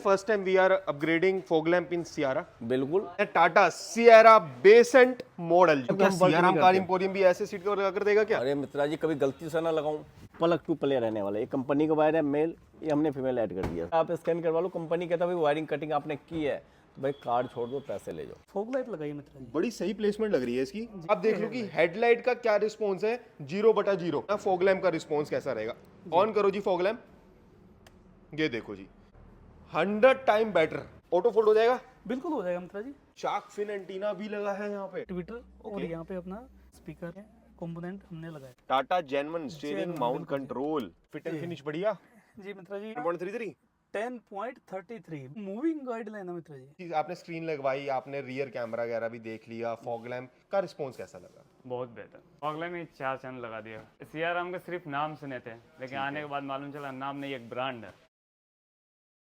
first time we are upgrading fog lamp in Sierra. बिल्कुल Tata Sierra Besant model. क्या हम work Siyaram नहीं car करते। इंपोरियम भी ऐसे सीट कवर कर देगा क्या? अरे मित्रा जी कभी गलती से ना लगाऊं। प्लग टू प्ले रहने वाला, ये कंपनी का वायर है मेल, ये हमने फीमेल ऐड कर दिया। आप स्कैन करवा लो, कंपनी कहता है भाई वायरिंग कटिंग आपने की है तो भाई कार्ड छोड़ दो, पैसे ले जाओ। फॉग लाइट लगाइए मित्र जी। बड़ी सही प्लेसमेंट लग रही है इसकी। आप देख लो कि हेडलाइट का क्या रिस्पॉन्स है, 0/0। फॉग लैम्प का रिस्पॉन्स कैसा रहेगा? ऑन करो जी फॉग लैम्प, ये देखो जी 100 टाइम बेटर। ऑटो फोल्ड हो जाएगा, बिल्कुल हो जाएगा मित्र जी। शार्क फिन एंटीना भी लगा है यहाँ पे। ट्विटर और यहाँ पे अपना स्पीकर है, कंपोनेंट हमने लगाया। Tata genuine steering mount control, fit and finish बढ़िया। जी मित्र जी 1.33 10.33 मूविंग गाइडलाइन है मित्र जी। आपने स्क्रीन लगवाई, आपने रियर कैमरा वगैरह भी देख लिया, फॉग लैम्प का रिस्पॉन्स कैसा लगा? बहुत बेहतर। फॉग में 4 चैनल लगा दिया। सियाराम के सिर्फ नाम सुने थे, लेकिन आने के बाद मालूम चला नाम नहीं, एक ब्रांड है।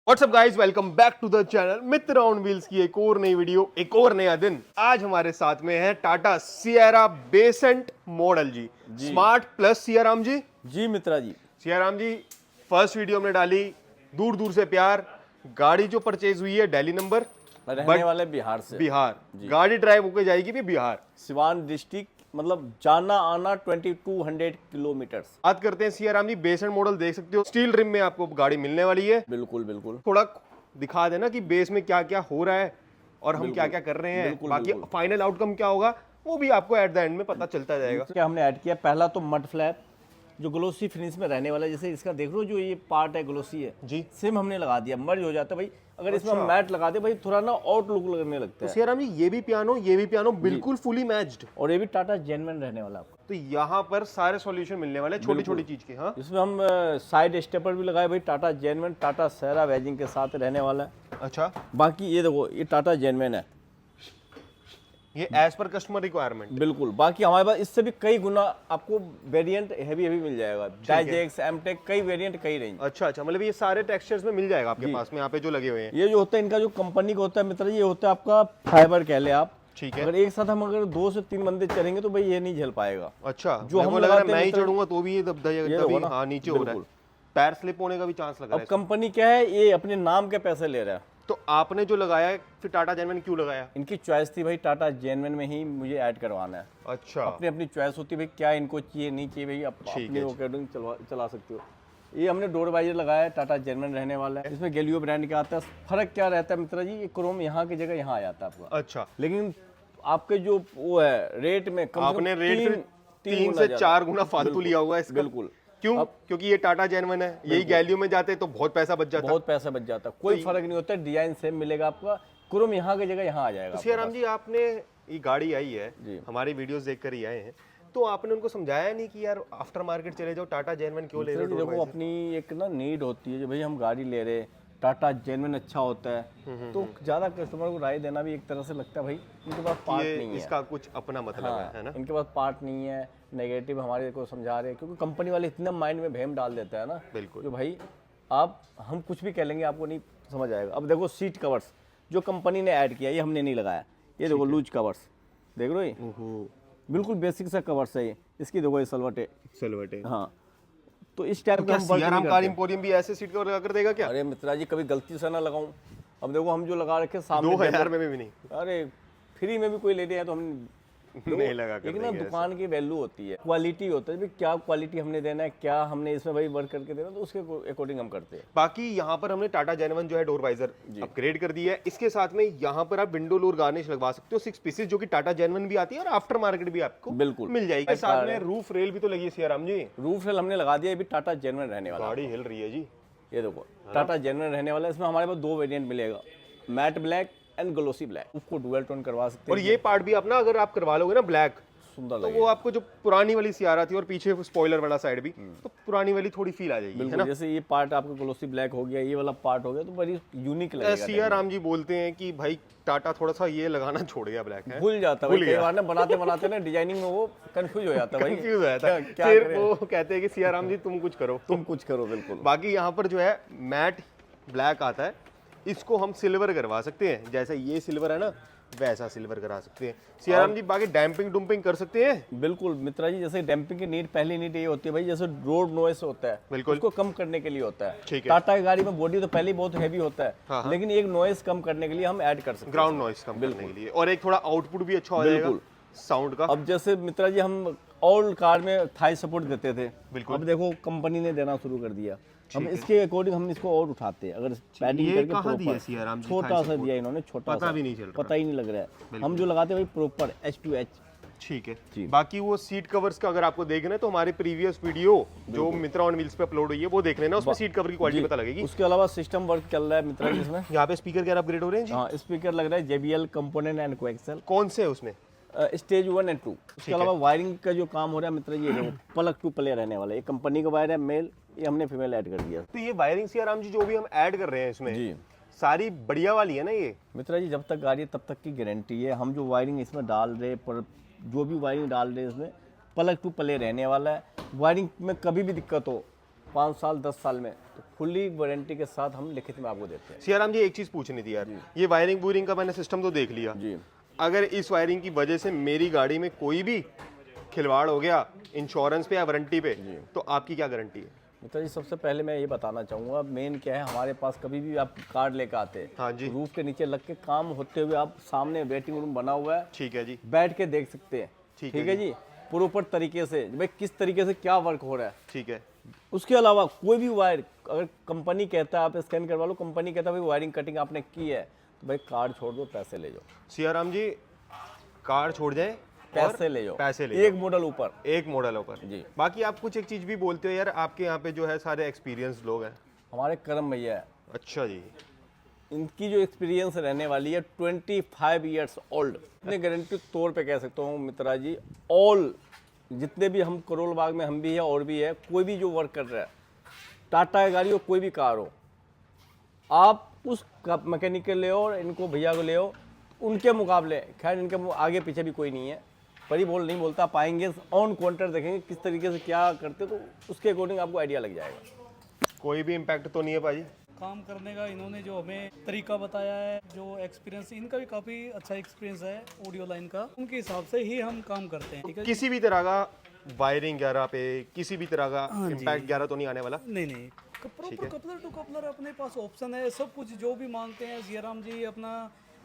What's up guys, welcome back to the channel Mitra on wheels की एक और नई वीडियो, एक और नया दिन। आज हमारे साथ में है टाटा सियरा बेसेंट मॉडल जी, स्मार्ट प्लस सियाराम जी। जी मित्रा जी, सियाराम जी फर्स्ट वीडियो में डाली, दूर दूर से प्यार। गाड़ी जो परचेज हुई है दिल्ली नंबर, रहने वाले बिहार से। बिहार गाड़ी ड्राइव होकर जाएगी भी बिहार, सिवान डिस्ट्रिक्ट, मतलब जाना आना 2200 किलोमीटर। बात करते हैं सियाराम जी बेसेंट मॉडल। देख सकते हो स्टील रिम में आपको गाड़ी मिलने वाली है। बिल्कुल बिल्कुल। थोड़ा दिखा देना कि बेस में क्या क्या हो रहा है और हम क्या क्या कर रहे हैं। बिल्कुल, बाकी बिल्कुल। फाइनल आउटकम क्या होगा वो भी आपको एट द एंड में पता चलता जाएगा। क्या हमने ऐड किया, पहला तो मड फ्लैप जो ग्लोसी फिनिश में रहने वाला है। जैसे इसका देख लो, जो ये पार्ट है ग्लोसी है जी, सेम हमने लगा दिया, मर्ज हो जाता है भाई। अगर इसमें हम मैट लगा दे भाई, थोड़ा ना आउट लुक लगने लगता है। सियाराम जी ये भी पियानो बिल्कुल फुली मैच्ड, और ये भी टाटा जेन्युइन रहने वाला आपको। तो यहाँ पर सारे सॉल्यूशन मिलने वाले हैं छोटी छोटी चीज के। हाँ, इसमें हम साइड स्टेपर भी लगाए भाई, टाटा जेन्युइन, टाटा सेरा वेजिंग के साथ रहने वाला है। अच्छा, बाकी ये देखो, ये टाटा जेन्युइन है, ये एज पर कस्टमर रिक्वायरमेंट। बिल्कुल। बाकी हमारे पास इससे भी कई गुना आपको वेरिएंट हैवी मिल जाएगा, डाइजेक्स, एमटेक, कई वेरिएंट, कई रेंज। अच्छा, मतलब ये सारे टेक्सचर्स में मिल जाएगा आपके पास में यहाँ पे जो लगे हुए हैं। ये जो होता है इनका, जो कंपनी का होता है मित्र, ये होता है आपका फाइबर कह ले आप। ठीक है। अगर एक साथ हम अगर 2 से 3 बंदे चलेंगे तो भाई ये नहीं झेल पाएगा। अच्छा, जो हम लग रहा है लगाते मैं हैं ही मित्र, चढ़ूंगा तो भी ये देखो ना, हाँ नीचे हो रहा है, टायर स्लिप होने का भी चांस लग रहा अब है। कंपनी क्या है, ये अपने नाम के पैसे ले रहा है। तो आपने जो लगाया है फिर टाटा जेन्युइन क्यों लगाया? इनकी चॉइस थी भाई, टाटा जेन्युइन में ही मुझे ऐड करवाना है। अच्छा, अपनी अपनी चॉइस होती है भाई, क्या इनको चाहिए नहीं चाहिए भाई, अपने अकॉर्डिंग चला सकते हो। ये हमने डोर वाइजर लगाया है, टाटा जेन्युइन रहने वाला है। इसमें गैलियो ब्रांड का आता है। फर्क क्या रहता है मित्रा जी, ये क्रोम यहाँ की जगह यहाँ आ जाता है आपका। अच्छा, लेकिन आपके जो वो है रेट में कम आपने रेट फिर 3 गुना से ज्यादा। 4 गुना फालतू लिया हुआ है इसका। बिल्कुल। क्यों? क्योंकि ये टाटा जेन्युइन है, यही गैलियो में जाते तो बहुत पैसा बच जाता। बहुत पैसा बच जाता, कोई फर्क नहीं होता, डिजाइन सेम मिलेगा आपका, क्रोम यहाँ की जगह यहाँ आ जाएगा। तो सियाराम जी आपने ये गाड़ी आई है, जी। हमारी वीडियोस देखकर ही आए हैं, तो आपने उनको समझाया नहीं कि यार आफ्टर मार्केट चले जाओ, टाटा जेन्युइन क्यों ले रहे हो? देखो अपनी एक ना नीड होती है, जो भाई हम गाड़ी ले रहे, टाटा जेन्युइन अच्छा होता है, तो ज्यादा कस्टमर को राय देना भी एक तरह से लगता है भाई इनके पास पार्ट नहीं है, इसका कुछ अपना मतलब है ना? इनके पास पार्ट नहीं है, नेगेटिव हमारे को समझा रहे हैं, क्योंकि कंपनी वाले इतना माइंड में भ्रम डाल देता है ना। बिल्कुल। जो भाई आप हम कुछ भी कह लेंगे आपको नहीं समझ आएगा। अब देखो सीट कवर्स जो कंपनी ने ऐड किया, ये हमने नहीं लगाया। ये देखो लूज कवर्स देख लो, ये बिल्कुल बेसिक सा कवर्स है ये। इसकी देखो ये सलवटे, हाँ। तो इस टाइप का सियाराम कार इंपोरियम भी ऐसे सीट कवर लगा कर देगा क्या? अरे मित्रा जी कभी गलती से ना लगाऊं। अब देखो हम जो लगा रखे सामने 2000 में भी नहीं। अरे फ्री में भी कोई ले रहे हैं तो हम नहीं लगा कर एक ना दुकान की वैल्यू होती है, क्वालिटी होता है भाई, क्या क्वालिटी हमने देना है, क्या हमने इसमें भाई वर्क करके देना है, तो उसके अकॉर्डिंग हम करते हैं। बाकी यहाँ पर हमने टाटा जेन्युइन जो है डोर वाइजर अपग्रेड कर दिया है। इसके साथ में यहाँ पर आप विंडो लोर गार्निश लगवा सकते हो 6 पीसेस, जो कि टाटा जेन्युइन भी आती है और आफ्टर मार्केट भी आपको बिल्कुल मिल जाएगी। साथ में रूफ रेल भी तो लगी है सियाराम जी। रूफ रेल हमने लगा दिया, ये भी टाटा जेन्युइन रहने वाला। गाड़ी हिल रही है जी, ये देखो टाटा जेन्युइन रहने वाला है। इसमें हमारे पास 2 वेरिएंट मिलेगा, matte black and glossy black. उसको डुअल टोन करवा सकते और हैं, ये पार्ट भी आप ना अगर आप करवा लोगे ना ब्लैक, सुंदर तो लगेगा। वो आपको जो पुरानी वाली सियारा थी और पीछे स्पॉइलर वाला साइड भी, तो पुरानी वाली थोड़ी फील आ जाएगी, है बिल्कुल। ना? जैसे ये पार्ट आपका ग्लोसी ब्लैक हो गया, ये वाला पार्ट हो गया, तो बड़ी यूनिक लगेगा। सियाराम जी बोलते हैं कि भाई टाटा थोड़ा सा ये लगाना छोड़ गया ब्लैक है, भूल जाता है कई बार ना, बनाते बनाते ना डिजाइनिंग में वो कंफ्यूज हो जाता है भाई, कंफ्यूज हो जाता है। क्या फिर करें? वो कहते हैं कि सियाराम जी तुम कुछ करो। तुम कुछ करो। बिल्कुल। बाकी यहाँ पर जो है मैट ब्लैक आता है, इसको हम सिल्वर करवा सकते हैं, जैसा ये सिल्वर है ना वैसा सिल्वर करा सकते हैं। सियाराम जी बाकी डैम्पिंग डुम्पिंग कर सकते हैं? बिल्कुल मित्रा जी, जैसे डैम्पिंग की नीड, पहली नीड ये होती है भाई, जैसे रोड नॉइस होता है बिल्कुल। उसको कम करने के लिए होता है। ठीक है। टाटा की गाड़ी में बॉडी तो पहले ही बहुत हैवी होता है, हाँ। लेकिन एक नॉइस कम करने के लिए हम ऐड कर सकते हैं। ग्राउंड नॉइस कम करने के लिए, और एक थोड़ा आउटपुट भी अच्छा हो जाएगा बिल्कुल। साउंड का। अब जैसे मित्रा जी हम ओल्ड कार में थाई सपोर्ट देते थे, बिल्कुल। अब देखो कंपनी ने देना शुरू कर दिया, हम इसके अकॉर्डिंग हम इसको और उठाते हैं। अगर पैडिंग ये करके कहाँ दिया proper, सियाराम जी छोटा थाई सा support? दिया इन्होंने, छोटा पता सा, भी नहीं चल रहा। पता ही नहीं लग रहा है। हम जो लगाते हैं भाई प्रॉपर H2H। ठीक है जी। बाकी वो सीट कवर्स का अगर आपको देखना है तो हमारे प्रीवियस वीडियो जो मित्रा ऑन व्हील्स पे अपलोड हुई है वो देख लेना, उसमें सीट कवर की क्वालिटी पता लगेगी। उसके अलावा सिस्टम वर्क चल रहा है मित्रा जी इसमें। यहाँ पे स्पीकर क्या अपग्रेड हो रहे हैं जी? हाँ, स्पीकर लग रहा है JBL कंपोनेंट एंड कोएक्सल कौन से है उसमें? Stage 1 and 2। उसके अलावा वायरिंग का जो काम हो रहा है मित्रा जी, ये देखो प्लग टू प्ले रहने वाला है। ये कंपनी का वायर है मेल, ये हमने फीमेल ऐड कर दिया। तो ये वायरिंग सियाराम जी जो भी हम ऐड कर रहे हैं इसमें जी सारी बढ़िया वाली है ना ये? मित्रा जी, जब तक गाड़ी है तब तक की गारंटी है। हम जो वायरिंग इसमें डाल रहे पर जो भी वायरिंग डाल रहे हैं इसमें प्लग टू प्ले रहने वाला है। वायरिंग में कभी भी दिक्कत हो 5 साल 10 साल में तो फुल्ली वारंटी के साथ हम लिखित में आपको देते हैं। सियाराम जी एक चीज पूछनी थी यार, ये वायरिंग वूरिंग का मैंने सिस्टम तो देख लिया, जी अगर इस वायरिंग की वजह से मेरी गाड़ी में कोई भी खिलवाड़ हो गया इंश्योरेंस पे या वारंटी पे, तो आपकी क्या गारंटी है? मित्रा जी, सबसे पहले मैं ये बताना चाहूँगा, मेन क्या है, हमारे पास कभी भी आप कार्ड लेकर आते हैं, हाँ जी। रूफ के नीचे लग के काम होते हुए आप सामने वेटिंग रूम बना हुआ है, ठीक है जी। बैठ के देख सकते हैं। ठीक ठीक है है जी, प्रॉपर तरीके से भाई किस तरीके से क्या वर्क हो रहा है। ठीक है। उसके अलावा कोई भी वायर अगर कंपनी कहता है आप स्कैन करवा लो, कंपनी कहता है भाई वायरिंग कटिंग आपने की है तो भाई कार्ड छोड़ दो, पैसे ले जाओ। सियाराम जी कार छोड़ जाए पैसे ले जाओ, पैसे ले एक मॉडल ऊपर। एक मॉडल ऊपर जी। बाकी आप कुछ एक चीज भी बोलते हो यार, आपके यहाँ पे जो है सारे एक्सपीरियंस लोग हैं। हमारे करम भैया है, अच्छा जी। इनकी जो एक्सपीरियंस रहने वाली है 25 ईयर्स ओल्ड। इतने गारंटी तौर पे कह सकता हूँ मित्रा जी, ऑल जितने भी हम करोल बाग में हम भी है और भी है, कोई भी जो वर्क कर रहा है, टाटा की गाड़ी हो कोई भी कार हो, आप उस मैकेनिक के ले और इनको भैया को ले आओ, उनके मुकाबले खैर इनके आगे पीछे भी कोई नहीं है, पर ही बोल नहीं बोलता, पाएंगे ऑन काउंटर देखेंगे किस तरीके से क्या करते, तो उसके अकॉर्डिंग आपको आइडिया लग जाएगा। कोई भी इम्पैक्ट तो नहीं है भाजी? काम करने का इन्होंने जो हमें तरीका बताया है, जो एक्सपीरियंस इनका भी काफ़ी अच्छा एक्सपीरियंस है ऑडियो लाइन का, उनके हिसाब से ही हम काम करते हैं। ठीक है, किसी भी तरह का वायरिंग 11 पे किसी भी तरह का इम्पैक्ट 11 तो नहीं आने वाला? नहीं नहीं, प्रॉपर कपलर टू कपलर अपने पास ऑप्शन है, सब कुछ जो भी मांगते हैं सियाराम जी अपना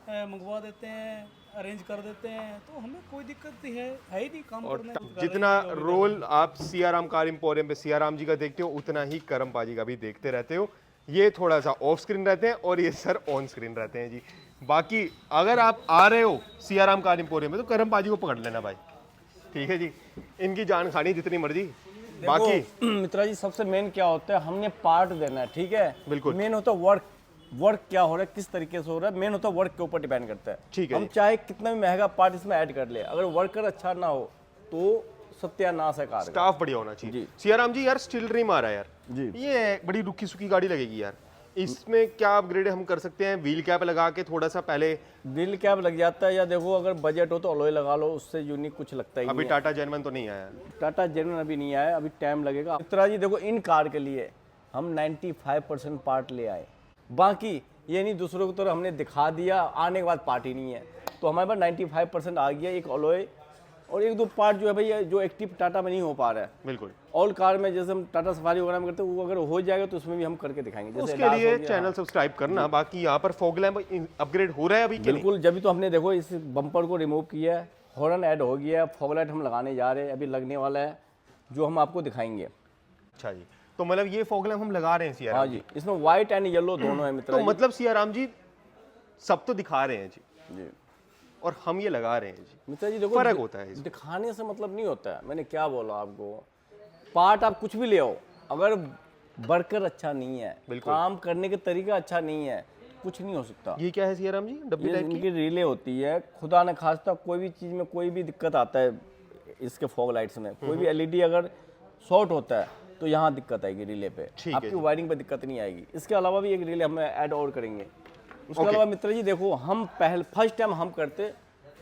मंगवा देते हैं, अरेंज कर देते हैं, तो हमें कोई दिक्कत नहीं है ही नहीं काम करने में। जितना रोल आप सियाराम कार एम्पोरियम पे सियाराम जी का देखते हो उतना ही करम पाजी का भी देखते रहते हो। ये थोड़ा सा ऑफ स्क्रीन रहते हैं और ये सर ऑन स्क्रीन रहते हैं जी। बाकी अगर आप आ रहे हो सियाराम कार एम्पोरियम में तो करम पाजी को पकड़ लेना भाई, ठीक है जी, इनकी जान खानी जितनी मर्जी। बाकी मित्रा जी सबसे मेन क्या होता है, हमने पार्ट देना है, ठीक है, बिल्कुल। मेन होता है वर्क क्या हो रहा है, किस तरीके से हो रहा है, मेन होता है वर्क के ऊपर डिपेंड करता है। ठीक है हम जी। चाहे कितना भी महंगा पार्ट इसमें ऐड कर ले, अगर वर्कर अच्छा ना हो तो सत्यानाश है कार का। स्टाफ बढ़िया होना चाहिए। जी। सियाराम जी यार स्टिल ड्रीम आ रहा है यार जी। ये बड़ी रुखी सुखी गाड़ी लगेगी यार, इसमें क्या अपग्रेड हम कर सकते हैं? व्हील कैप लगा के थोड़ा सा पहले, व्हील कैप लग जाता है, या देखो अगर बजट हो तो अलॉय लगा लो, उससे यूनिक कुछ लगता ही अभी नहीं है। टाटा जेनवन तो नहीं आया। टाटा जेनवन अभी नहीं आया, अभी टाइम लगेगा। मित्रा जी देखो इन कार के लिए हम 95% पार्ट ले आए, बाकी ये नहीं दूसरों की तरह हमने दिखा दिया आने के बाद पार्ट ही नहीं है, तो हमारे पास 95% आ गया, एक अलॉय और एक दो पार्ट जो है भैया जो एक्टिव टाटा में नहीं हो पा रहा है। बिल्कुल। ऑल कार में जैसे हम टाटा सफारी वगैरह में करते हैं, वो अगर हो जाएगा तो उसमें भी हम करके दिखाएंगे। जैसे उसके DAS लिए हो गया, चैनल सब्सक्राइब करना। बाकी यहाँ पर फॉग लैम्प अपग्रेड हो रहा है अभी के लिए? बिल्कुल, जब भी तो हमने देखो इस बम्पर को रिमूव किया है, हॉर्न ऐड हो गया है, फॉग लाइट हम लगाने जा रहे हैं, अभी लगने वाला है, जो हम आपको दिखाएंगे। अच्छा जी, तो मतलब ये फॉग लैम्प हम लगा रहे हैं सियाराम हाँ जी, इसमें व्हाइट एंड येलो दोनों है मित्रा तो जी। मतलब सियाराम जी सब तो दिखा रहे हैं जी, जी और हम ये लगा रहे हैं जी, मित्रा जी देखो फर्क होता है इसमें। दिखाने से मतलब नहीं होता है, मैंने क्या बोला आपको, पार्ट आप कुछ भी ले आओ, अगर वर्कर अच्छा नहीं है, बिल्कुल। काम करने का तरीका अच्छा नहीं है, कुछ नहीं हो सकता। ये क्या है सियाराम जी? डब्बी ये टाइप की? इनकी रिले होती है, खुदा न खास्ता कोई भी चीज़ में कोई भी दिक्कत आता है इसके फॉग लाइट्स में, कोई भी एलईडी अगर शॉर्ट होता है तो यहाँ दिक्कत आएगी रिले पे, ठीक है आपकी जी। वायरिंग पे दिक्कत नहीं आएगी। इसके अलावा भी एक रिले हम ऐड और करेंगे। उसके अलावा मित्र जी देखो, हम फर्स्ट टाइम हम करते,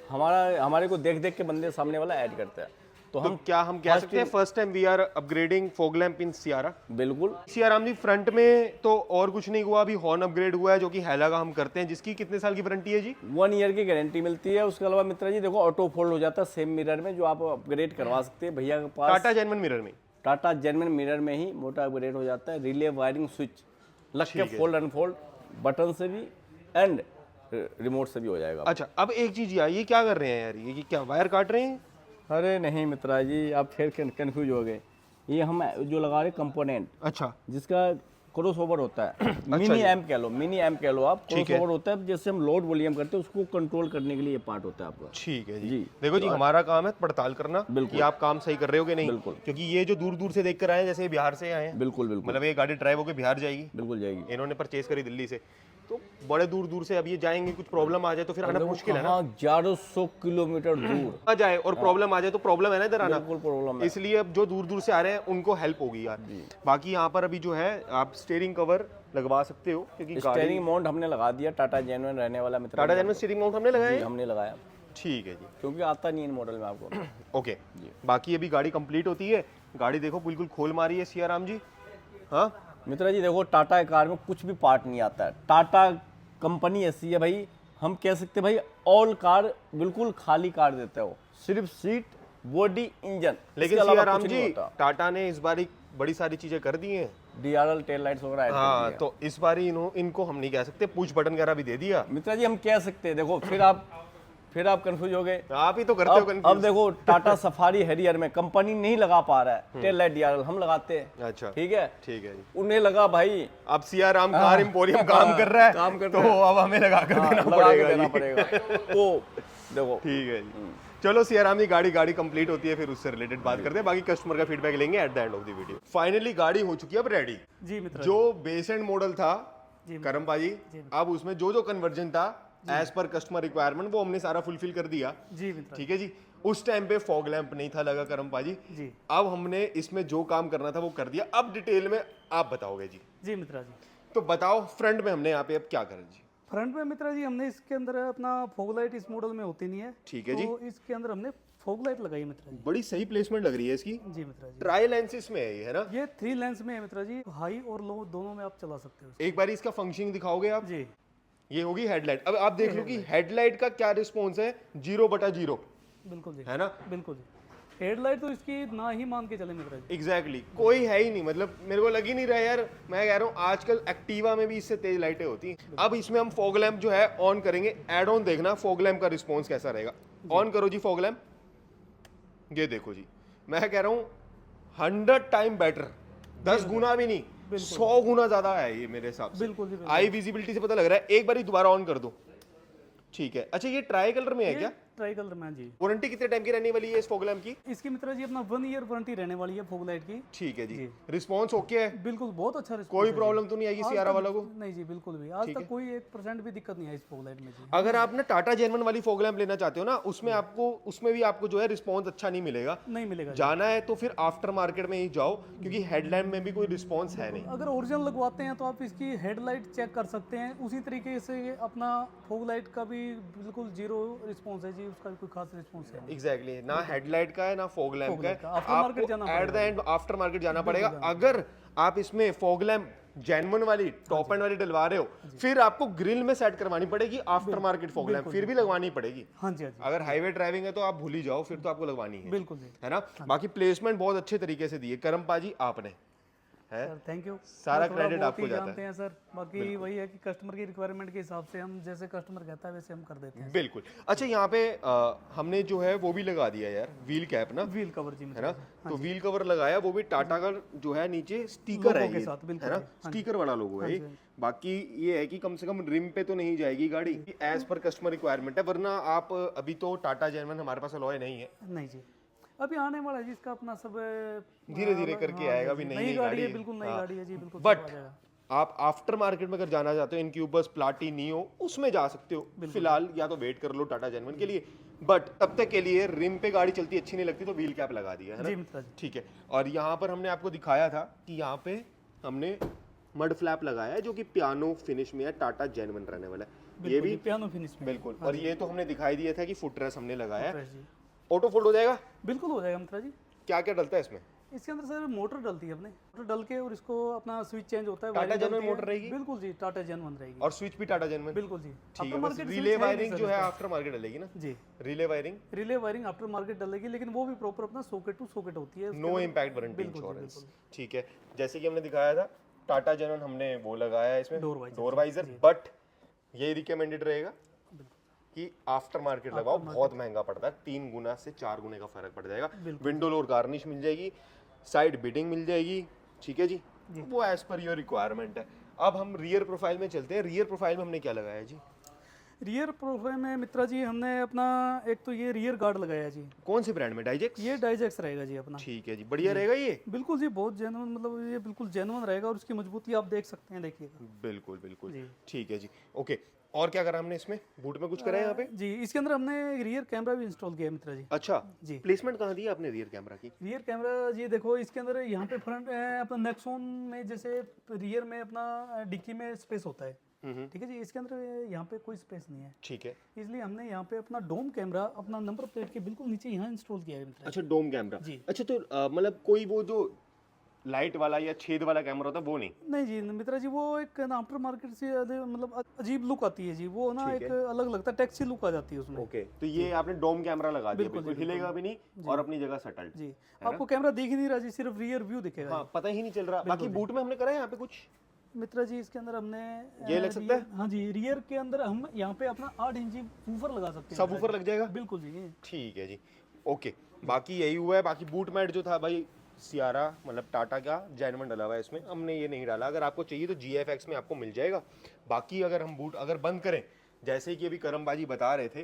हमारे को देख देख के बंदे सामने वाला ऐड करता है, तो हम क्या हम कह सकते हैं first time we are upgrading fog lamp in Sierra? बिल्कुल सियाराम जी फ्रंट में तो और कुछ नहीं हुआ, अभी हॉर्न अपग्रेड हुआ है जो कि हैला का हम करते हैं, जिसकी कितने साल की वारंटी है जी? 1 ईयर की गारंटी मिलती है। उसके अलावा मित्रा जी देखो ऑटो फोल्ड हो जाता है सेम मिरर में, जो आप अपग्रेड करवा सकते हैं भैया के पास। टाटा जेन्युइन मिरर में? टाटा जेन्युइन मिरर में ही मोटा अपग्रेड हो जाता है। रिले वायरिंग स्विच लग के फोल्ड अनफोल्ड बटन से भी एंड रिमोट से भी हो जाएगा। अच्छा, अब एक चीज यार, ये क्या कर रहे हैं यार, ये क्या वायर काट रहे हैं? अरे नहीं मित्रा जी, आप फिर कंफ्यूज हो गए। ये हम जो लगा रहे कंपोनेंट, अच्छा जिसका क्रॉस ओवर होता है, मिनी एम्प कह लो, मिनी एम्प कह लो आप। क्रॉस ओवर होता है जैसे हम लोड वॉल्यूम करते हैं, उसको कंट्रोल करने के लिए ये पार्ट होता है आपका। ठीक है जी। जी। देखो जी, हमारा काम है पड़ताल करना कि आप काम सही कर रहे हो कि नहीं। बिल्कुल। क्योंकि ये जो दूर दूर से देख कर आए हैं, जैसे ये बिहार से आए हैं, बिल्कुल बिल्कुल मतलब ये गाड़ी ड्राइव होकर बिहार जाएगी, बिल्कुल जाएगी। इन्होंने परचेज करी दिल्ली से, तो बड़े दूर दूर से अब ये जाएंगे, कुछ प्रॉब्लम आ जाए तो फिर आना मुश्किल है ना। 1100 किलोमीटर दूर आ जाए और प्रॉब्लम आ जाए तो प्रॉब्लम है ना इधर आना। बिल्कुल प्रॉब्लम है। इसलिए अब जो दूर दूर से आ रहे हैं उनको हेल्प होगी यार। बाकी यहाँ पर अभी जो है आप स्टीयरिंग कवर लगवा सकते हो, क्योंकि गाड़ी स्टीयरिंग माउंट हमने लगा दिया, टाटा जेन्युइन रहने वाला मित्र। टाटा जेन्युइन स्टीयरिंग माउंट हमने लगाया है। हमने लगाया, ठीक है जी, क्योंकि आता नहीं इन मॉडल में आपको। ओके। बाकी अभी गाड़ी कंप्लीट होती है, गाड़ी देखो बिल्कुल खोल मारी है सियाराम जी। हाँ मित्रा जी देखो, टाटा कार में कुछ भी पार्ट नहीं आता है। टाटा कंपनी ऐसी है भाई, हम कह सकते हैं भाई ऑल कार बिल्कुल खाली कार देते हो, सिर्फ सीट, बॉडी, इंजन। लेकिन सियाराम जी टाटा ने इस बार बड़ी सारी चीजें कर दी हैं, DRL टेल लाइट्स वगैरह ऐड कर हाँ, दिए। तो इस बार इनको हम नहीं कह सकते, पुश बटन वगैरह भी दे दिया। मित्रा जी हम कह सकते हैं, देखो फिर आप कंफ्यूज हो गए। आप ही तो करते हो confuse। अब देखो टाटा सफारी हैरियर में कंपनी नहीं लगा पा रहा है टेल लाइट DRL, हम लगाते हैं। अच्छा ठीक है जी। उन्हें लगा भाई अब सियाराम कार एम्पोरियम काम कर रहा है, काम कर तो रहा है। अब हमें लगा कर देना लगा के पड़ेगा देना जी। पड़ेगा। तो देखो ठीक है जी। चलो सियाराम जी, गाड़ी कंप्लीट होती है फिर उससे रिलेटेड बात करते हैं, बाकी कस्टमर का फीडबैक लेंगे at the end of the video. Finally गाड़ी हो चुकी है अब रेडी। जी मित्र। जो बेस एंड मॉडल था करम पाजी, अब उसमें जो कन्वर्जन था एज पर कस्टमर रिक्वायरमेंट, वो हमने सारा फुलफिल कर दिया। जी मित्र। ठीक है जी। उस टाइम पे फॉग लैंप नहीं था लगा करम पाजी जी। अब हमने इसमें जो काम करना था वो कर दिया। अब डिटेल में आप बताओगे जी। जी मित्रा जी। तो बताओ फ्रंट में हमने यहाँ पे अब क्या करा जी? फ्रंट में मित्रा जी हमने इसके अंदर अपना फॉग लाइट इस मॉडल में होती नहीं है। ठीक है जी। तो इसके अंदर हमने फॉग लाइट लगाई मित्रा जी। बड़ी सही प्लेसमेंट लग रही है इसकी। जी मित्रा जी। ट्राई लेंसेस में है ये, है ना? ये 3 लेंस में है मित्रा जी, हाई और लो दोनों में आप चला सकते हो। एक बार इसका फंक्शनिंग दिखाओगे आप? जी। ये होगी हेडलाइट। अब आप देख लो कि हेडलाइट का क्या रिस्पॉन्स है, 0/0, बिल्कुल जी। है ना? बिल्कुल जी। हेडलाइट तो इसकी ना ही मान के चले मित्रा जी। एग्जैक्टली कोई है ही नहीं, मतलब मेरे को लग ही नहीं रहा यार। मैं कह रहा हूँ आजकल एक्टिवा में भी इससे तेज लाइटें होती हैं। अब इसमें हम फॉग लैंप जो है ऑन करेंगे, एड ऑन देखना फॉग लैंप का रिस्पॉन्स कैसा रहेगा। ऑन करो जी फॉग लैंप, ये देखो जी, मैं कह रहा हूँ 100 टाइम बेटर, 10 गुना भी नहीं, 100 गुना ज्यादा है ये मेरे हिसाब से। बिल्कुल जी। आई विजिबिलिटी से पता लग रहा है। एक बार ही दोबारा ऑन कर दो। ठीक है। अच्छा, ये ट्राई कलर में है क्या? ट्राई कलर में जी। वारंटी कितने टाइम की रहने वाली है इस फॉग लैंप की? इसकी मित्रा जी अपना 1 ईयर वारंटी रहने वाली है फॉग लाइट की। ठीक है जी। रिस्पॉन्स ओके है? बिल्कुल बहुत अच्छा रिस्पॉन्स। कोई प्रॉब्लम तो नहीं आएगी सियारा वालों को? नहीं जी बिल्कुल भी, आज तक कोई 1% भी दिक्कत नहीं आई इस फॉग लाइट में जी। अगर आप ना टाटा जेन्युइन वाली फॉग लैंप लेना चाहते हो ना, उसमें भी आपको जो है रिस्पॉन्स अच्छा नहीं मिलेगा। नहीं मिलेगा। जाना है तो फिर आफ्टर मार्केट में ही जाओ, क्योंकि हेडलैम्प में भी कोई रिस्पॉन्स है नहीं। अगर ओरिजिनल लगवाते हैं तो आप इसकी हेडलाइट चेक कर सकते हैं। उसी तरीके से अपना फॉग लाइट का भी बिल्कुल 0 रिस्पॉन्स है जी, उसका भी कोई खास रिस्पॉन्स है नहीं। एग्जैक्टली ना हेडलाइट का है ना फॉग लैंप का है। आफ्टर मार्केट जाना at the end after market जाना पड़ेगा। अगर आप इसमें फॉग लैंप जेन्युइन वाली टॉप एंड वाली डलवा रहे हो, फिर आपको ग्रिल में सेट करवानी पड़ेगी आफ्टर मार्केट फॉग लैंप, फिर भी लगवानी पड़ेगी। हाँ जी हाँ जी अगर हाईवे ड्राइविंग है तो आप भूल ही जाओ, फिर तो आपको लगवानी है। बिल्कुल जी। है ना? बाकी प्लेसमेंट बहुत अच्छे तरीके से दी है करम पाजी आपने, है? Sir thank you. सारा थोड़ा क्रेडिट बहुत आपको ही जाता जानते हैं सर। बाकी वही है कि कस्टमर की रिक्वायरमेंट के हिसाब से हम जैसे कस्टमर कहता है वैसे हम कर देते हैं। बिल्कुल। अच्छा, यहाँ पे हमने जो है वो भी लगा दिया यार, व्हील कैप ना, व्हील कवर जी है ना? तो व्हील कवर लगाया, वो भी टाटा का जो है नीचे स्टिकर है लोगो के ये, साथ, बिल्कुल है ना? जी। स्टिकर वाला लोगो है ये। बाकी ये है कि कम से कम रिम पे तो नहीं जाएगी गाड़ी, एज पर कस्टमर रिक्वायरमेंट है। वरना आप अभी तो टाटा जेन्युइन हमारे पास अलॉय नहीं है, नहीं जी अभी आने वाला है जिसका अपना सब धीरे धीरे करके आएगा। अभी नई गाड़ी है, बिल्कुल नई गाड़ी है जी, बिल्कुल बट सब आ जाएगा। आप आफ्टर मार्केट में अगर जाना चाहते हो, इनक्यूबस, प्लाटी, नियो, उसमें जा सकते हो। फिलहाल या तो वेट कर लो टाटा जेन्युइन के लिए, बट तब तक के लिए रिम पे गाड़ी चलती अच्छी नहीं लगती तो व्हील कैप लगा दिया है जी ना? मित्रा जी। ठीक है। और यहाँ पर हमने आपको दिखाया था कि यहाँ पे हमने मड फ्लैप लगाया है जो कि पियानो फिनिश में है, टाटा जेन्युइन रहने वाला है। ये भी पियानो फिनिश में बिल्कुल। और ये तो हमने दिखाई दिया था कि फुट रेस्ट हमने लगाया है। जी। ऑटो फोल्ड हो जाएगा? बिल्कुल हो जाएगा मित्रा जी। क्या क्या डलता है इसमें? इसके अंदर सर मोटर डलती है अपने, मोटर डल के और इसको अपना स्विच चेंज होता है। टाटा वायरिंग जनरल डलती है। मोटर रहेगी? बिल्कुल जी, टाटा जेन रहेगी। और स्विच भी टाटा जेनवन? बिल्कुल जी। ठीक आफ्टर है, बस मार्केट रिले switch है ही वायरिंग नहीं जो सर है इसका। आफ्टर मार्केट डलेगी ना? जी, relay wiring relay wiring after market डलेगी, लेकिन वो भी प्रॉपर अपना सॉकेट टू सॉकेट होती है उसके नो अंदर। इम्पैक्ट वारंटी बिल्कुल जी, इंश्योरेंस। बिल्कुल। ठीक है, जैसे कि हमने दिखाया था टाटा जनरल हमने वो लगाया है इसमें Door visor, डोर जी, वाइजर, जी। बट ये रिकमेंडेड रहेगा कि आफ्टर मार्केट लगाओ, बहुत महंगा पड़ता है, 3 गुना से 4 गुने का फर्क पड़ जाएगा। विंडो और गार्निश मिल जाएगी, साइड बिडिंग मिल जाएगी, ठीक है जी, वो एज पर योर रिक्वायरमेंट है। अब हम रियर प्रोफाइल में चलते हैं। रियर प्रोफाइल में हमने क्या लगाया है जी? रियर प्रोफाइल में मित्रा जी हमने अपना एक तो ये रियर गार्ड लगाया है जी, कौन से ब्रांड में? डाइजेक्स? ये डाइजेक्स रहेगा जी अपना। ठीक है जी, बढ़िया रहेगा ये? बिल्कुल जी, बहुत जेन्युइन, मतलब ये बिल्कुल जेन्युइन रहेगा और उसकी मजबूती आप देख सकते हैं, देखिएगा। बिल्कुल बिल्कुल, जी। ठीक है जी, ओके। और क्या करा हमने इसमें? बूट में कुछ करा है यहाँ पे? जी, इसके अंदर हमने रियर कैमरा भी इंस्टॉल किया है मित्रा जी। अच्छा, जी। प्लेसमेंट कहाँ दी है आपने रियर कैमरा की? रियर कैमरा जी देखो, इसके अंदर यहाँ पे फ्रंट अपना नेक्सॉन में जैसे रियर में अपना डिक्की में स्पेस होता है, ठीक है जी, इसके अंदर यहाँ पे कोई स्पेस नहीं है, ठीक है। इसलिए हमने यहाँ पे अपना डोम कैमरा अपना नंबर प्लेट के बिल्कुल नीचे यहाँ इंस्टॉल किया है मित्रा जी। अच्छा, डोम कैमरा। जी। अच्छा, तो मतलब कोई वो जो लाइट वाला या छेद वाला कैमरा होता है वो नहीं? नहीं जी मित्रा जी, वो एक ना आफ्टर मार्केट से मतलब अजीब लुक आती है जी, वो ना ठीक एक है। अलग लगता है, टैक्सी लुक आ जाती है उसमें। ओके, तो ये आपने डोम कैमरा लगा दिया, बिल्कुल जी, बिल्कुल हिलेगा भी नहीं और अपनी जगह सेटल्ड। जी, आपको कैमरा दिख ही नहीं रहा जी, सिर्फ रियर व्यू दिखेगा। हाँ, पता ही नहीं चल रहा। बाकी बूट में हमने करा है यहाँ पे कुछ? मित्रा जी इसके अंदर हमने ये लग सकता है? हाँ जी, रियर के अंदर हम यहाँ पे अपना 8 इंची वूफर लगा सकते हैं। सब ऊपर लग जाएगा? बिल्कुल जी। ठीक है जी, ओके। बाकी यही हुआ है। बाकी बूट मैट जो था भाई सियारा मतलब टाटा का जेनवन डला हुआ है इसमें, हमने ये नहीं डाला। अगर आपको चाहिए तो GFX में आपको मिल जाएगा। बाकी अगर हम बूट अगर बंद करें, जैसे कि अभी करमबाजी बता रहे थे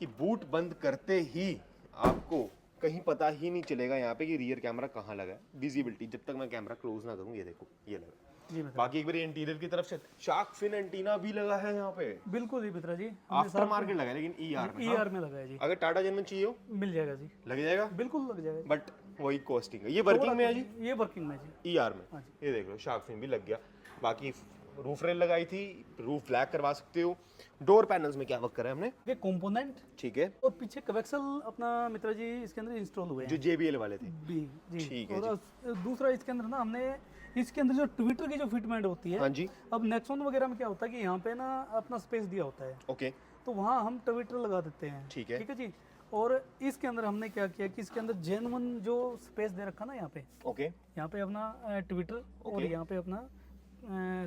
कि बूट बंद करते ही आपको कहीं पता ही नहीं चलेगा यहाँ पे कि रियर कैमरा कहाँ लगा है। विजिबिलिटी जब तक मैं कैमरा क्लोज ना करूँ, ये देखो ये लगा। जी मित्रा, बाकी एक बार इंटीरियर की तरफ से शार्क फिन एंटीना भी लगा है यहाँ पे, बिल्कुल जी मित्रा जी, आफ्टर मार्केट लगा है लेकिन ER में। ER में लगा है जी, अगर टाटा जेनवन चाहिए हो मिल जाएगा जी, लग जाएगा, बिल्कुल लग जाएगा। बट वही कॉस्टिंग है। ये वर्किंग में है जी, ये वर्किंग में जी। ER में। ये देख लो शार्क फिन भी लग गया। बाकी रूफ रेल लगाई थी, रूफ ब्लैक करवा सकते हो। डोर पैनल्स में क्या वर्क करा है हमने? ये कंपोनेंट ठीक है, और पीछे कवेक्सल अपना मित्रा जी इसके अंदर इंस्टॉल हुए हैं जो JBL वाले थे। जी। ठीक है और दूसरा इसके अंदर ना हमने इसके अंदर जो ट्विटर की जो फिटमेंट होती है, हाँ जी, अब नेक्सॉन वगैरह में क्या होता है कि यहाँ पे ना अपना स्पेस दिया होता है, ओके, तो वहाँ हम ट्विटर लगा देते हैं। ठीक है। जी। और इसके अंदर हमने क्या किया कि इसके अंदर जेन्युइन जो स्पेस दे रखा ना ओके, यहाँ पे अपना ट्विटर और यहाँ पे अपना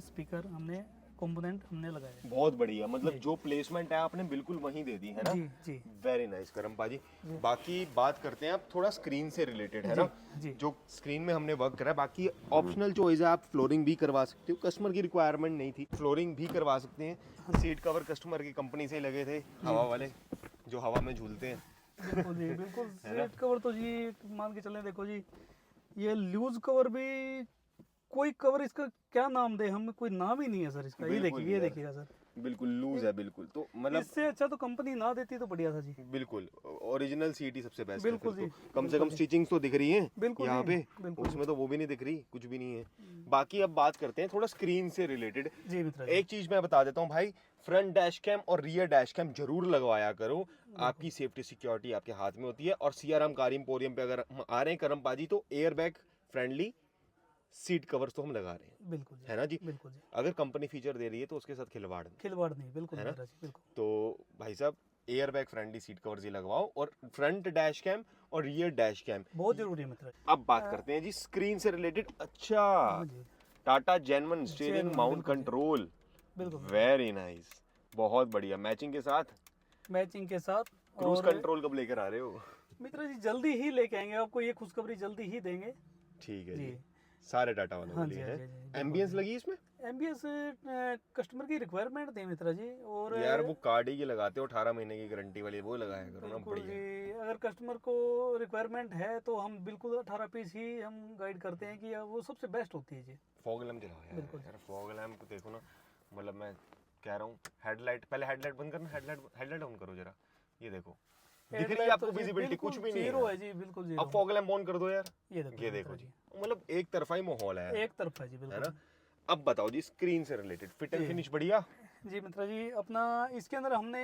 स्पीकर हमने कंपोनेंट हमने लगाया है। बहुत बढ़िया। मतलब जो प्लेसमेंट है आपने बिल्कुल वहीं दे दी है ना? जी जी वेरी नाइस करम पाजी। बाकी बात करते हैं अब थोड़ा स्क्रीन से रिलेटेड है ना, जी। जो स्क्रीन में हमने वर्क करा है। बाकी ऑप्शनल चॉइस है, आप फ्लोरिंग भी करवा सकते हो, कस्टमर की रिक्वायरमेंट नहीं थी, फ्लोरिंग भी करवा सकते हैं। सीट कवर कस्टमर की कंपनी से ही लगे थे, हवा वाले जो हवा में झूलते हैं। बिल्कुल जी, बिल्कुल। सीट कवर तो जी मान के चले, देखो जी ये लूज कवर भी, कोई कवर इसका क्या नाम दे, हमें कोई नाम ही नहीं है सर इसका। ये देखिए, ये देखिएगा सर, बिल्कुल लूज है बिल्कुल। तो मतलब इससे अच्छा तो कंपनी ना देती तो बढ़िया था जी। बिल्कुल ओरिजिनल सीट ही सबसे बेस्ट है। बिल्कुल फिर जी, तो कम से कम स्टिचिंग तो दिख रही है बिल्कुल यहाँ जी, पे, बिल्कुल। उसमें तो वो भी नहीं दिख रही, कुछ भी नहीं है। बाकी अब बात करते हैं थोड़ा स्क्रीन से रिलेटेड। जी मित्रा जी। एक चीज मैं बता देता हूँ भाई, फ्रंट डैश कैम और रियर डैश कैम जरूर लगवाया करो। आपकी सेफ्टी सिक्योरिटी आपके हाथ में होती है। और CRM कार एम्पोरियम पे अगर हम आ रहे हैं करम पाजी, तो air bag friendly seat covers तो हम लगा रहे हैं, बिल्कुल जी, है ना जी? बिल्कुल जी। अगर कंपनी फीचर दे रही है तो उसके साथ खिलवाड़ नहीं, खिलवाड़ नहीं, बिल्कुल है ना? मित्रा जी, बिल्कुल। तो भाई साहब air bag friendly seat covers ही लगवाओ। और फ्रंट डैश कैम और रियर डैश कैम बहुत जरूरी है मित्रा जी। अब बात करते हैं जी स्क्रीन से रिलेटेड। अच्छा, हाँ जी, Tata genuine steering genuine, mount बिल्कुल जी। कंट्रोल, बिल्कुल वेरी नाइस, बहुत बढ़िया। मैचिंग के साथ मैचिंग के साथ। क्रूज और कंट्रोल कब लेकर आ रहे हो? मित्रा जी जल्दी ही लेके आएंगे आपको, ये खुशखबरी जल्दी ही देंगे। ठीक है जी। जी, सारे टाटा वालों हाँ के जी, लिए हाँ है। जी, हाँ जी, बिल्कुल। एम्बियंस लगी इसमें? एमबीएस कस्टमर की रिक्वायरमेंट थी मित्रा जी। और यार वो कार्ड ही के लगाते हो 18 महीने की गारंटी वाली, वो लगाया करो ना, बिल्कुल बढ़िया। जी, अगर कस्टमर को रिक्वायरमेंट है तो हम बिल्कुल 18 पीस ही हम गाइड करते हैं कि वो सबसे बेस्ट होती है जी। फॉग लैम्प चलाओ यार, बिल्कुल। यार फॉग लैम्प को देखो ना, मतलब मैं कह रहा हूँ हेडलाइट, पहले हेडलाइट बंद करना, हेडलाइट ऑन करो जरा, ये देखो दिख रही है Headlight आपको तो जी विजिबिलिटी? बिल्कुल कुछ भी नहीं जीरो है। है जी, बिल्कुल अब जीरो। फॉग लैम्प ऑन कर दो यार, ये देखो, ये देखो जी, मतलब एक तरफा ही माहौल है, एक तरफ है जी, है बिल्कुल। ना? अब बताओ जी स्क्रीन से रिलेटेड फिट एंड फिनिश बढ़िया? जी मित्रा जी, अपना इसके अंदर हमने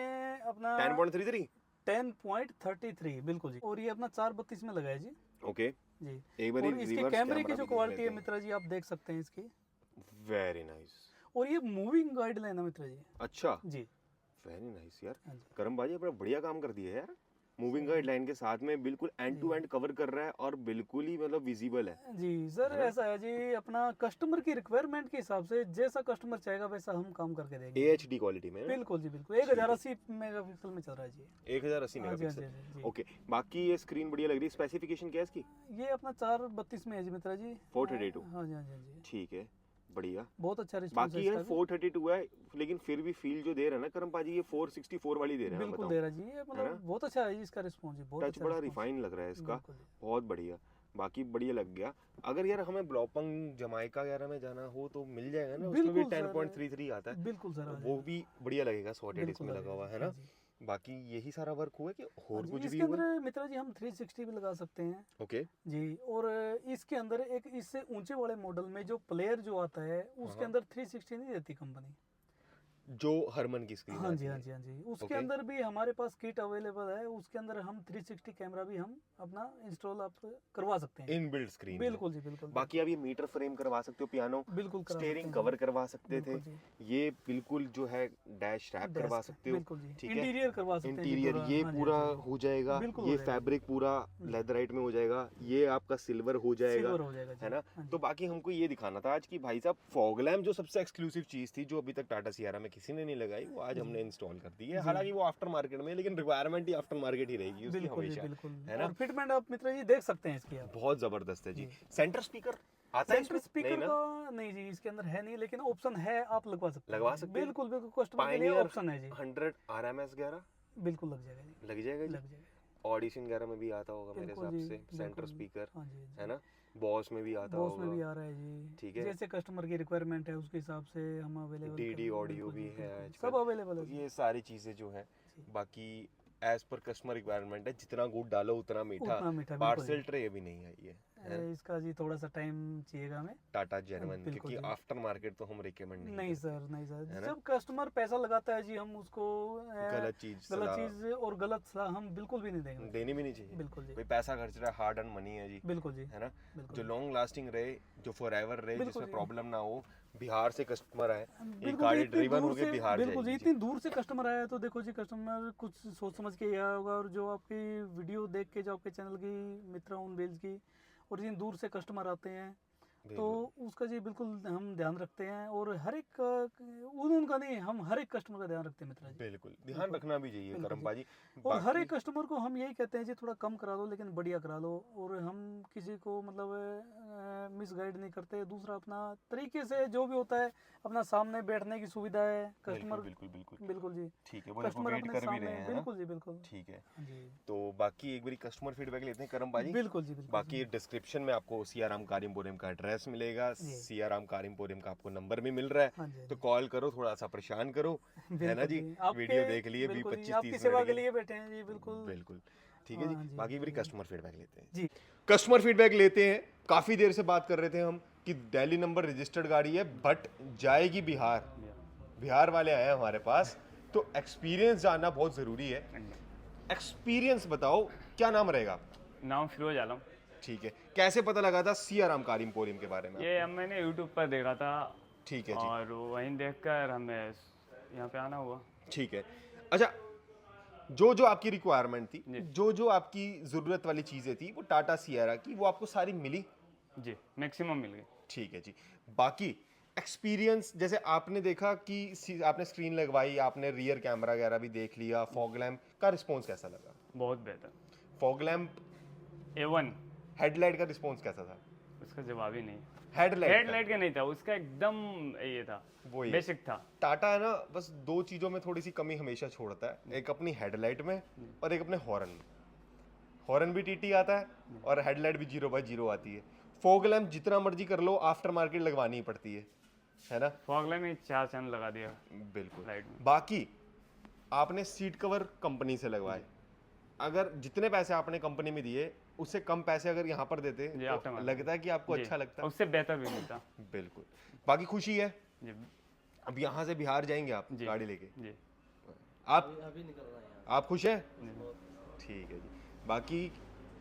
अपना 10.33 10.33 बिल्कुल जी। और ये अपना 432 में लगा है जी। ओके, जी एक बार और इसके कैमरे की जो क्वालिटी है मित्रा जी, आप देख सकते हैं इसकी। Very nice. और ये मूविंग गाइडलाइन है मित्रा जी। अच्छा, जी वेरी नाइस यार। हाँ जी। करम भाई बड़ा बढ़िया काम कर दिया है यार। मूविंग गाइडलाइन के साथ में बिल्कुल एंड टू एंड कवर कर रहा है और बिल्कुल ही मतलब विजिबल है। जी सर, ऐसा है जी, अपना कस्टमर की रिक्वायरमेंट के हिसाब से जैसा कस्टमर चाहेगा वैसा हम काम करके देंगे। AHD क्वालिटी में ना? बिल्कुल जी बिल्कुल। 1080 मेगापिक्सल में चल रहा है जी। 1080 हाँ जी, हाँ जी, मेगापिक्सल। हाँ जी। ओके, बाकी ये स्क्रीन बढ़िया लग रही है। स्पेसिफिकेशन क्या है इसकी? ये अपना 432 में है जी मित्रा जी। 432। हाँ जी, हाँ जी, हाँ जी। ठीक है, बढ़िया। बहुत अच्छा रिस्पॉन्स बाकी है ये इसका भी। 432 है, लेकिन फिर भी फील जो दे रहा है ना करम पाजी, ये 464 वाली दे रहा है। बिल्कुल बताओ, दे रहा है जी। ये मतलब बहुत अच्छा है जी इसका रिस्पॉन्स जी, बहुत टच अच्छा बड़ा response। रिफाइन लग रहा है इसका, बिल्कुल जी। बहुत बढ़िया। बाकी बढ़िया लग गया। अगर यार हमें ब्लॉपंग जमाइका वगैरह में जाना हो तो मिल जाएगा ना? उसमें भी बिल्कुल सर। 10.33 आता है, बिल्कुल सर, आ वो भी बढ़िया लगेगा। सॉर्टेड बिल्कुल इसमें आ लगा हुआ है जाएगा, ना? हाँ जी। बाकी यही सारा वर्क हुआ है कि हाँ और जी, कुछ भी इसके हुआ है? अंदर मित्रा जी हम 360 भी लगा सकते हैं ओके, जी। और इसके अंदर एक इससे ऊंचे वाले मॉडल में जो प्लेयर जो आता है उसके अंदर 360 नहीं देती कंपनी। जो हरमन की स्क्रीन हाँ आती जी, है। हाँ जी, हाँ जी। उसके ओके। अंदर भी हमारे पास किट अवेलेबल है। उसके अंदर हम 360 कैमरा भी हम अपना इंस्टॉल आप करवा सकते हैं। In build screen. बिल्कुल जी बिल्कुल। बाकी आप ये मीटर फ्रेम करवा सकते हो, पियानो बिल्कुल करा स्टीयरिंग सकते हैं। कवर करवा सकते थे। बिल्कुल ये बिल्कुल जो है डैश रैप करवा डेस्क, सकते हो। बिल्कुल जी। ठीक है, इंटीरियर करवा सकते हैं जी इंटीरियर पूरा। ये हाँ जी, पूरा हाँ जी। हो जाएगा। बिल्कुल ये हो जाएगा। फैब्रिक पूरा लेदराइट में हो जाएगा। ये आपका सिल्वर हो जाएगा, सिल्वर हो जाएगा जी। है ना? हाँ जी। तो बाकी हमको ये दिखाना था आज कि भाई साहब फॉग लैम्प जो सबसे एक्सक्लूसिव चीज थी, जो अभी तक टाटा सियारा में किसी ने नहीं लगाई, वो आज हमने इंस्टॉल कर दी है। हालांकि वो आफ्टर मार्केट में, लेकिन रिक्वायरमेंट ही आफ्टर मार्केट ही रहेगी उसकी बिल्कुल जी हमेशा, बिल्कुल। है ना? और फिटमेंट आप मित्र जी देख सकते हैं इसकी आप। बहुत जबरदस्त है जी। सेंटर स्पीकर आता है सेंटर इसमें? स्पीकर नहीं ना? का नहीं जी, इसके अंदर है नहीं, लेकिन ऑप्शन है, आप लगवा सकते हैं। लगवा सकते हैं? बिल्कुल बिल्कुल, कस्टमर के लिए पायनियर ऑप्शन है जी। 100 RMS 11 बिल्कुल लग जाएगा जी, लग जाएगा जी। लग जाएगा। ऑडिशन वगैरह में भी आता होगा मेरे बिल्कुल हिसाब जी, से सेंटर बिल्कुल। स्पीकर, हाँ जी, हाँ जी। है ना? बॉस में भी आता बॉस में भी होगा। आ रहा है जी। ठीक है। जैसे कस्टमर की रिक्वायरमेंट है उसके हिसाब से हम अवेलेबल DD ऑडियो भी है आजकल। सब अवेलेबल तो है जी। ये सारी चीजें जो है, बाकी एज पर कस्टमर रिक्वायरमेंट है, जितना गुड़ डालो उतना मीठा। उतना मीठा, बिल्कुल पार्सल ट्रे अभी नहीं आई है इसका जी थोड़ा सा टाइम चाहिएगा हमें। टाटा जेनवन, बिल्कुल क्योंकि जी। आफ्टर मार्केट तो हम रिकमेंड नहीं नहीं सर, नहीं सर। है ना? जब कस्टमर पैसा लगाता है जी, हम उसको गलत चीज गलत सलाह चीज और गलत सलाह हम बिल्कुल भी नहीं देंगे। देनी भी नहीं चाहिए। बिल्कुल जी। कोई पैसा खर्च रहा है, हार्ड अर्न मनी है जी, बिल्कुल जी। है ना? बिल्कुल। जो लॉन्ग लास्टिंग रहे, जो फॉर एवर रहे, बिल्कुल जिसमें जी। प्रॉब्लम ना हो। बिहार से कस्टमर आए, ये बिल्कुल गाड़ी जी, इतनी ड्रिवन दूर होके से- बिहार बिल्कुल जी, जाएगी इतनी दूर से कस्टमर आया है तो देखो जी, कस्टमर कुछ सोच समझ के आया होगा, और जो आपकी वीडियो देख के जो आपके चैनल की मित्रा ऑन व्हील्स की, और जिन दूर से कस्टमर आते हैं तो उसका जी बिल्कुल हम ध्यान रखते हैं। और हर एक उनका नहीं, हम हर एक कस्टमर का ध्यान रखते हैं मित्रा जी। बिल्कुल ध्यान रखना भी चाहिए बिल्कुल करम जी। बाजी। और हर एक कस्टमर को हम यही कहते हैं जी, थोड़ा कम करा लो लेकिन बढ़िया करा लो। और हम किसी को मतलब मिसगाइड नहीं करते। दूसरा, अपना तरीके से जो भी होता है, अपना सामने बैठने की सुविधा है कस्टमर। बिल्कुल बिल्कुल बिल्कुल जी। ठीक है, वो देखो कस्टमर वेट अपने कर भी सामने, रहे हैं, है ना? बिल्कुल जी बिल्कुल। ठीक है, हाँ जी, तो बाकी एक बारी कस्टमर फीडबैक लेते हैं करम बाजी। बिल्कुल जी बिल्कुल। बाकी डिस्क्रिप्शन में आपको सियाराम कार एम्पोरियम का एड्रेस मिलेगा, सियाराम कार एम्पोरियम का आपको नंबर भी मिल रहा हाँ है, जी, तो कॉल करो, थोड़ा सा परेशान करो, है ना जी? आपके- वीडियो देख लिए भी बिल्कुल जी, 25-30 आपकी सेवा मिनट के के। लिए बैठे हैं जी, बिल्कुल बिल्कुल ठीक है हाँ जी। जी, बाकी बारी कस्टमर फीडबैक लेते हैं जी। कस्टमर फीडबैक लेते हैं। काफी देर से बात कर रहे थे हम कि दिल्ली नंबर रजिस्टर्ड गाड़ी है, बट जाएगी बिहार। बिहार वाले आए हैं हमारे पास, तो एक्सपीरियंस जानना बहुत जरूरी है। एक्सपीरियंस बताओ, क्या नाम रहेगा आपका? नाम फिरोज आलम। ठीक है, कैसे पता लगा था सियाराम कार एम्पोरियम के बारे में? ये हम मैंने यूट्यूब पर देखा था, ठीक है जी, और वहीं देखकर हमें यहाँ पे आना हुआ। ठीक है। अच्छा, जो जो आपकी रिक्वायरमेंट थी, जो जो आपकी जरूरत वाली चीजें थी, वो टाटा सियारा की, वो आपको सारी मिली? जी, मैक्सिमम मिल गई। ठीक है जी। बाकी एक्सपीरियंस, जैसे आपने देखा कि आपने स्क्रीन लगवाई, आपने रियर कैमरा वगैरह भी देख लिया, फॉग लैम्प का रिस्पॉन्स कैसा लगा? बहुत बेहतर। फॉग लैम्प, A1, हेडलाइट का रिस्पॉन्स कैसा था? उसका जवाब ही नहीं। हेडलाइट हेडलाइट का नहीं था, उसका एकदम ये था, वही बेसिक था। टाटा है ना, बस दो चीजों में थोड़ी सी कमी हमेशा छोड़ता है, एक अपनी हेडलाइट में और एक अपने हॉर्न में। हॉर्न भी टीटी आता है और हेडलाइट भी 0/0 आती है। फॉग लैम्प जितना मर्जी कर लो, आफ्टर मार्केट लगवानी ही पड़ती है ना? फॉग लैम्प में 4 चैनल लगा दिया बिल्कुल। लाइट में। बाकी आपने सीट कवर कंपनी से लगवाए, अगर जितने पैसे आपने कंपनी में दिए उससे कम पैसे अगर यहाँ पर देते जी, तो aftermarket। लगता है कि आपको जी, अच्छा लगता है? उससे बेहतर भी मिलता। बिल्कुल। बाकी खुशी है। जी अब यहाँ से बिहार जाएंगे आप जी। गाड़ी लेके? जी, आप आप खुश हैं? ठीक है जी। बाकी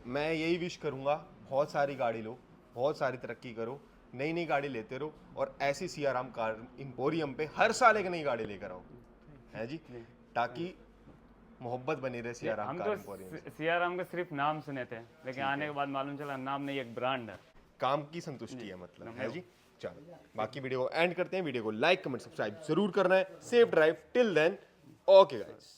मैं यही विश करूंगा, बहुत सारी गाड़ी लो, बहुत सारी तरक्की करो, नई नई गाड़ी लेते रहो और ऐसी सियाराम कार इंपोरियम पे हर साल एक नई गाड़ी लेकर आओ, है जी, ताकि मोहब्बत बनी रहे सियाराम हम कार तो इंपोरियम से। सियाराम के सिर्फ नाम सुने थे, लेकिन आने के बाद मालूम चला नाम नहीं एक ब्रांड है। काम की संतुष्टि है मतलब, है जी। चलो बाकी वीडियो को एंड करते हैं। वीडियो को लाइक कमेंट सब्सक्राइब जरूर करना है। Safe drive till then, okay guys.